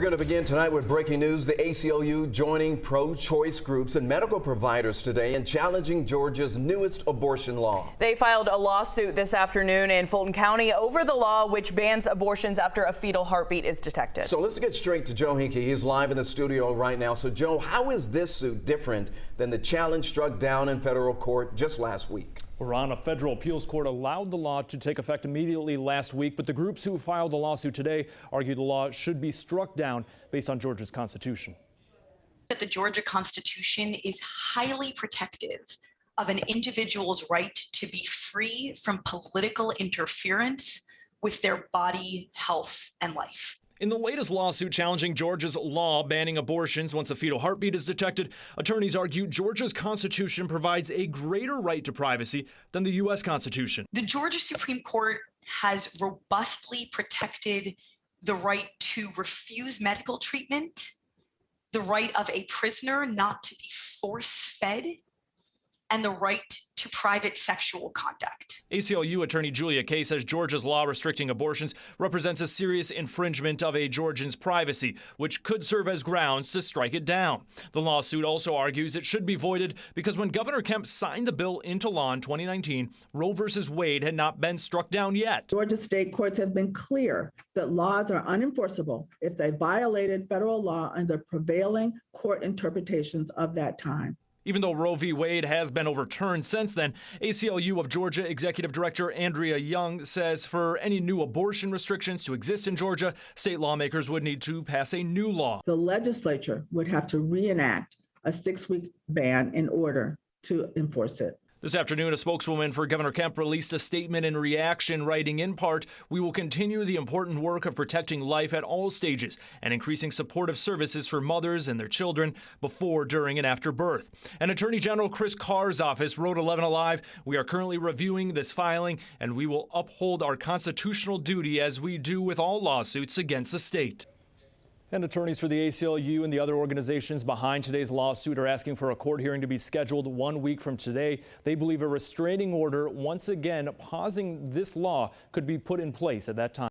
We're going to begin tonight with breaking news. The ACLU joining pro-choice groups and medical providers today in challenging Georgia's newest abortion law. They filed a lawsuit this afternoon in Fulton County over the law which bans abortions after a fetal heartbeat is detected. So let's get straight to Joe Hinkey. He's live in the studio right now. So Joe, how is this suit different than the challenge struck down in federal court just last week? A federal appeals court allowed the law to take effect immediately last week, but the groups who filed the lawsuit today argue the law should be struck down based on Georgia's constitution. That the Georgia Constitution is highly protective of an individual's right to be free from political interference with their body, health, and life. In the latest lawsuit challenging Georgia's law banning abortions once a fetal heartbeat is detected, attorneys argue Georgia's constitution provides a greater right to privacy than the U.S. Constitution. The Georgia Supreme Court has robustly protected the right to refuse medical treatment, the right of a prisoner not to be force-fed, and the right to private sexual conduct. ACLU attorney Julia Kay says Georgia's law restricting abortions represents a serious infringement of a Georgian's privacy, which could serve as grounds to strike it down. The lawsuit also argues it should be voided because when Governor Kemp signed the bill into law in 2019, Roe v. Wade had not been struck down yet. Georgia state courts have been clear that laws are unenforceable if they violated federal law under prevailing court interpretations of that time. Even though Roe v. Wade has been overturned since then, ACLU of Georgia Executive Director Andrea Young says for any new abortion restrictions to exist in Georgia, state lawmakers would need to pass a new law. The legislature would have to reenact a 6-week ban in order to enforce it. This afternoon, a spokeswoman for Governor Kemp released a statement in reaction, writing in part, "We will continue the important work of protecting life at all stages and increasing supportive services for mothers and their children before, during, and after birth." And Attorney General Chris Carr's office wrote 11 Alive, "We are currently reviewing this filing, and we will uphold our constitutional duty as we do with all lawsuits against the state." And attorneys for the ACLU and the other organizations behind today's lawsuit are asking for a court hearing to be scheduled 1 week from today. They believe a restraining order, once again pausing this law, could be put in place at that time.